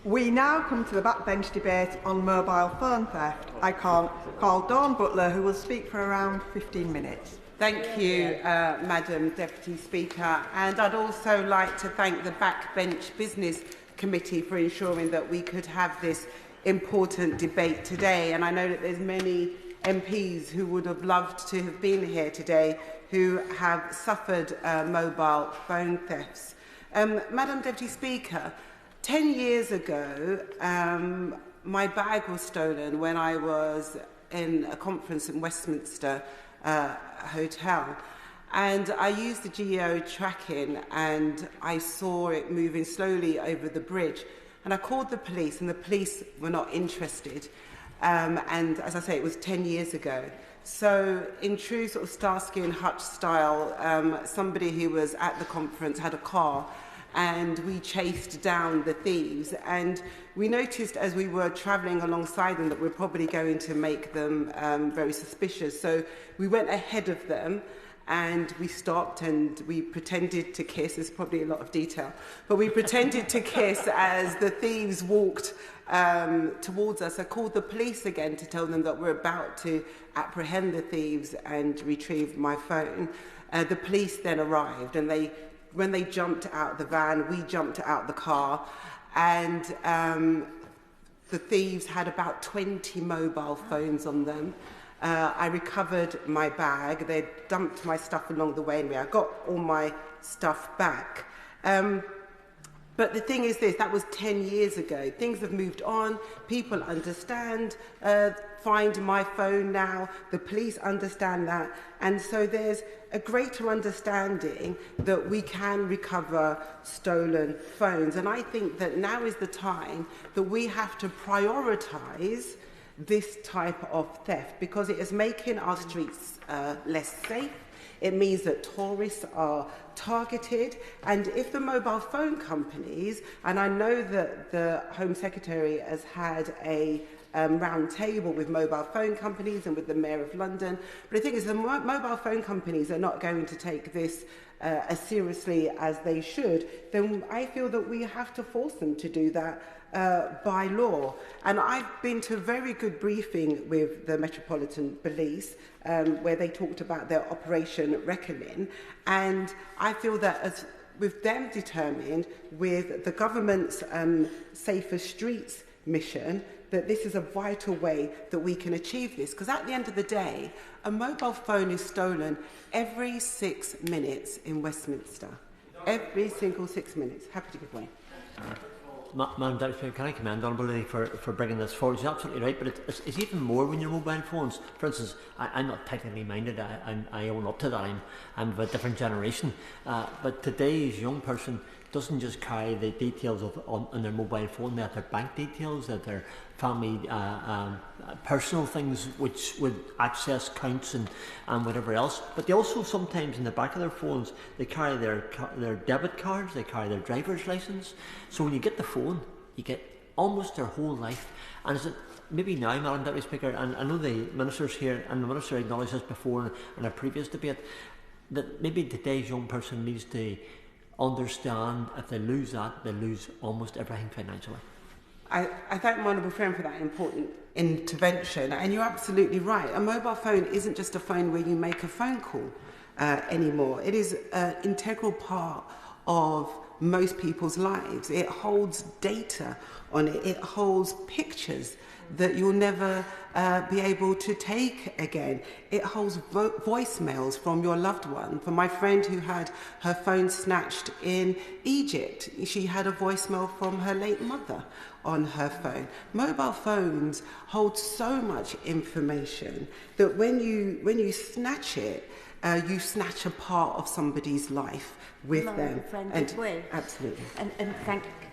We now come to the backbench debate on mobile phone theft. I call Dawn Butler, who will speak for around 15 minutes. Thank you, Madam Deputy Speaker. And I'd also like to thank the Backbench Business Committee for ensuring that we could have this important debate today. And I know that there's many MPs who would have loved to have been here today who have suffered mobile phone thefts. Madam Deputy Speaker, 10 years ago, my bag was stolen when I was in a conference in Westminster Hotel. And I used the geo tracking and I saw it moving slowly over the bridge. And I called the police and the police were not interested. And as I say, it was 10 years ago. So in true sort of Starsky and Hutch style, somebody who was at the conference had a car and we chased down the thieves. And we noticed as we were travelling alongside them that we're probably going to make them very suspicious. So we went ahead of them and we stopped and we pretended to kiss. There's probably a lot of detail, but we pretended to kiss as the thieves walked towards us. I called the police again to tell them that we're about to apprehend the thieves and retrieve my phone. The police then arrived and when they jumped out the van, we jumped out the car, and the thieves had about 20 mobile phones on them. I recovered my bag. They dumped my stuff along the way anyway. I got all my stuff back. But the thing is this, that was 10 years ago. Things have moved on. People understand Find My Phone now. The police understand that. And so there's a greater understanding that we can recover stolen phones. And I think that now is the time that we have to prioritise this type of theft because it is making our streets less safe. It means that tourists are targeted, and if the mobile phone companies, and I know that the Home Secretary has had a round table with mobile phone companies and with the Mayor of London, but the thing is the mobile phone companies are not going to take this as seriously as they should, then I feel that we have to force them to do that by law. And I've been to a very good briefing with the Metropolitan Police where they talked about their Operation Reckoning, and I feel that as with them determined with the government's Safer Streets mission, that this is a vital way that we can achieve this. Because at the end of the day, a mobile phone is stolen every 6 minutes in Westminster. Every single 6 minutes. Happy to give way. Madam Deputy Speaker, can I commend the Honourable Lady for bringing this forward? She's absolutely right, but it's even more when your mobile phones. For instance, I'm not technically minded, I own up to that, I'm of a different generation. But today's young person doesn't just carry the details on their mobile phone, they have their bank details, they have their family personal things which would access accounts and whatever else, but they also sometimes in the back of their phones they carry their debit cards, they carry their driver's license. So when you get the phone you get almost their whole life. And is it maybe now, Madam Deputy Speaker, and I know the Minister's here and the Minister acknowledged this before in a previous debate, that maybe today's young person needs to understand if they lose that, they lose almost everything financially. I thank my honourable friend for that important intervention, and you're absolutely right. A mobile phone isn't just a phone where you make a phone call anymore. It is an integral part of most people's lives. It holds data on it. It holds pictures that you'll never be able to take again. It holds voicemails from your loved one. For my friend who had her phone snatched in Egypt, she had a voicemail from her late mother on her phone. Mobile phones hold so much information that when you snatch it, you snatch a part of somebody's life with them. Absolutely. And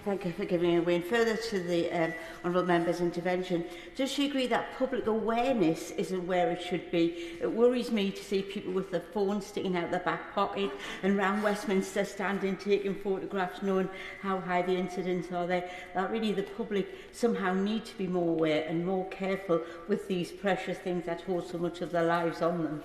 thank you for giving me a way. And further to the honourable member's intervention, does she agree that public awareness isn't where it should be? It worries me to see people with their phones sticking out their back pocket and round Westminster standing taking photographs, knowing how high the incidents are there. That really the public somehow need to be more aware and more careful with these precious things that hold so much of their lives on them.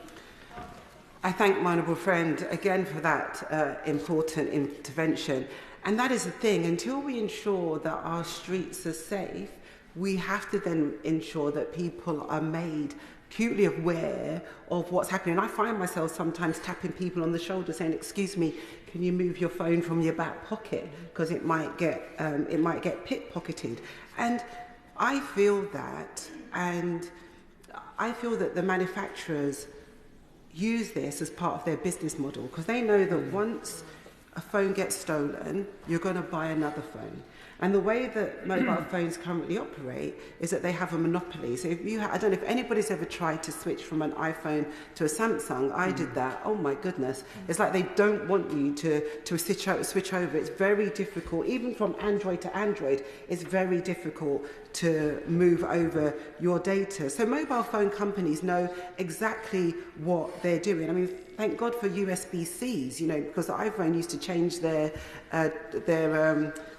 I thank my honourable friend again for that important intervention. And that is the thing. Until we ensure that our streets are safe, we have to then ensure that people are made acutely aware of what's happening. I find myself sometimes tapping people on the shoulder saying, excuse me, can you move your phone from your back pocket, because it might get pickpocketed. And I feel that the manufacturers use this as part of their business model, because they know that once a phone gets stolen, you're going to buy another phone. And the way that mobile phones currently operate is that they have a monopoly. So if you I don't know if anybody's ever tried to switch from an iPhone to a Samsung. I did that. Oh my goodness. It's like they don't want you to switch over. It's very difficult. Even from Android to Android, it's very difficult to move over your data. So mobile phone companies know exactly what they're doing. I mean, thank God for USB-Cs, because the iPhone used to change their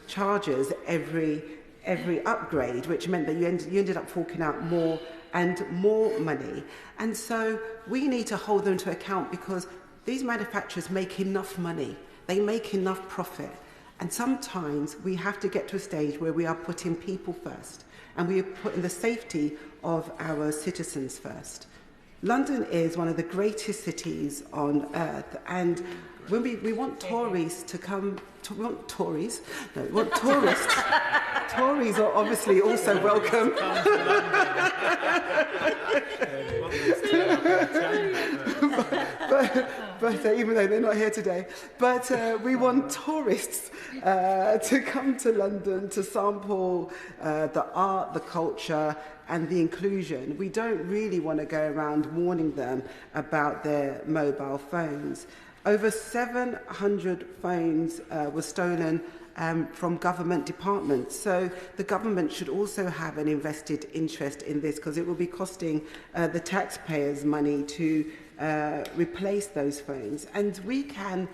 chargers every upgrade, which meant that you ended up forking out more and more money. And so we need to hold them to account, because these manufacturers make enough money, they make enough profit. And sometimes we have to get to a stage where we are putting people first, and we are putting the safety of our citizens first. London is one of the greatest cities on earth, and when we want Tories to come, we want tourists. Tories are obviously also welcome. but even though they're not here today, but we want tourists to come to London to sample the art, the culture, and the inclusion. We don't really want to go around warning them about their mobile phones. Over 700 phones were stolen from government departments. So the government should also have an invested interest in this, because it will be costing the taxpayers money to replace those phones. And we can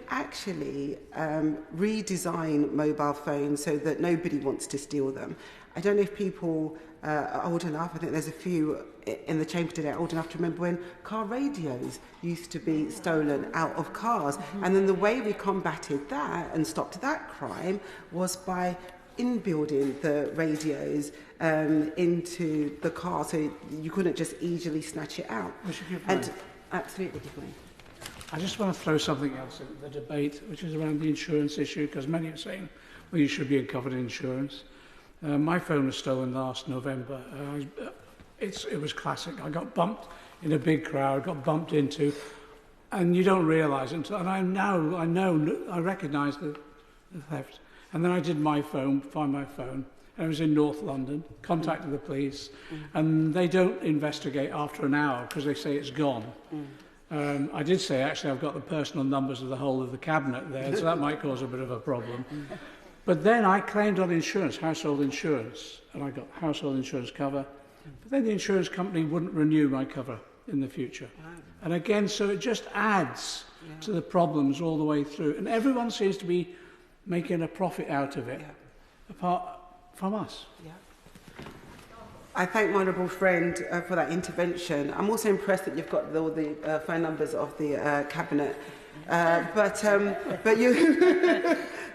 actually redesign mobile phones so that nobody wants to steal them. I don't know if people are old enough, I think there's a few in the chamber today old enough to remember when car radios used to be stolen out of cars. And then the way we combated that and stopped that crime was by inbuilding the radios into the car, so you couldn't just easily snatch it out. Absolutely. I just want to throw something else in the debate, which is around the insurance issue, because many are saying, well, you should be covered in insurance. My phone was stolen last November. It was classic. I got bumped in a big crowd, got bumped into, and you don't realise it until, and I recognise the theft. And then I did find my phone. I was in North London, contacted the police, and they don't investigate after an hour because they say it's gone. I did say, actually, I've got the personal numbers of the whole of the cabinet there, so that might cause a bit of a problem. But then I claimed on insurance, household insurance, and I got household insurance cover. But then the insurance company wouldn't renew my cover in the future. And again, so it just adds to the problems all the way through. And everyone seems to be making a profit out of it, apart from us. I thank my honourable friend for that intervention. I'm also impressed that you've got all the phone numbers of the cabinet.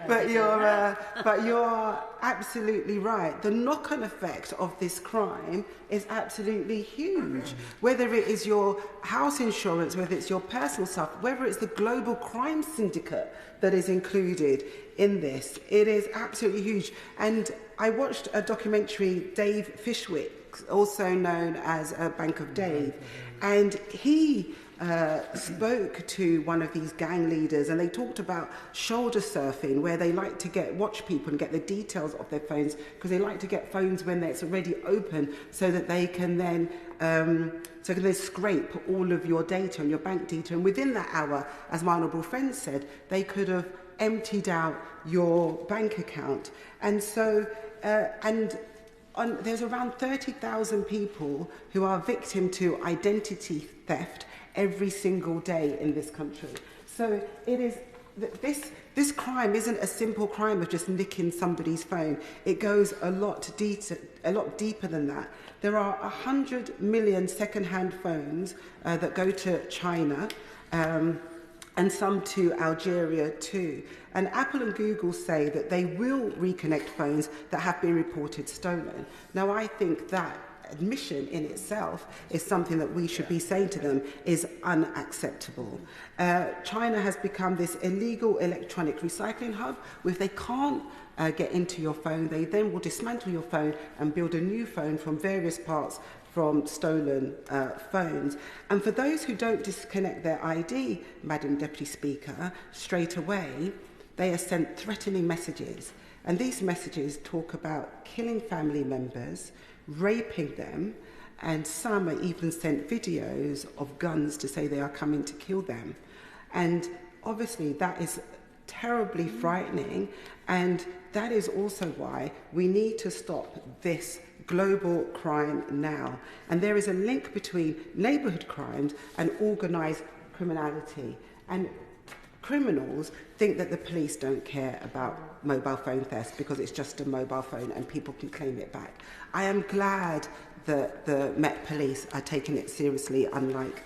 But you're absolutely right. The knock-on effect of this crime is absolutely huge. Whether it is your house insurance, whether it's your personal stuff, whether it's the global crime syndicate that is included in this, it is absolutely huge. And I watched a documentary, Dave Fishwick, also known as Bank of Dave, and he spoke to one of these gang leaders, and they talked about shoulder surfing, where they like to watch people and get the details of their phones, because they like to get phones when it's already open, so that they can then scrape all of your data and your bank data. And within that hour, as my honourable friend said, they could have emptied out your bank account. And so there's around 30,000 people who are victim to identity theft every single day in this country. So it is this crime isn't a simple crime of just nicking somebody's phone. It goes a lot deeper than that. There are 100 million second-hand phones that go to China. and some to Algeria too. And Apple and Google say that they will reconnect phones that have been reported stolen. Now, I think that admission in itself is something that we should be saying to them is unacceptable. China has become this illegal electronic recycling hub. If they can't get into your phone, they then will dismantle your phone and build a new phone from various parts from stolen phones. And for those who don't disconnect their ID, Madam Deputy Speaker, straight away, they are sent threatening messages. And these messages talk about killing family members, raping them, and some are even sent videos of guns to say they are coming to kill them. And obviously that is terribly frightening, and that is also why we need to stop this global crime now. And there is a link between neighbourhood crimes and organised criminality. And criminals think that the police don't care about mobile phone theft because it's just a mobile phone and people can claim it back. I am glad that the Met Police are taking it seriously, unlike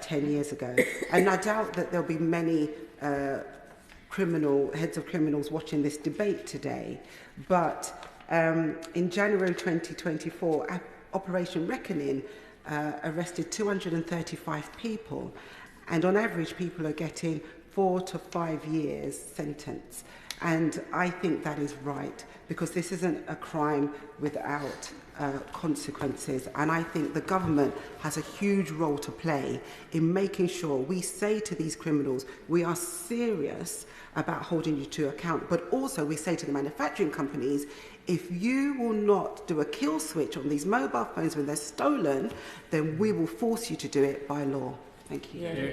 10 years ago. And I doubt that there'll be many heads of criminals watching this debate today. But in January 2024, Operation Reckoning arrested 235 people. And on average, people are getting 4 to 5 years sentence. And I think that is right, because this isn't a crime without consequences. And I think the government has a huge role to play in making sure we say to these criminals, we are serious about holding you to account. But also we say to the manufacturing companies, if you will not do a kill switch on these mobile phones when they're stolen, then we will force you to do it by law. Thank you. Yeah.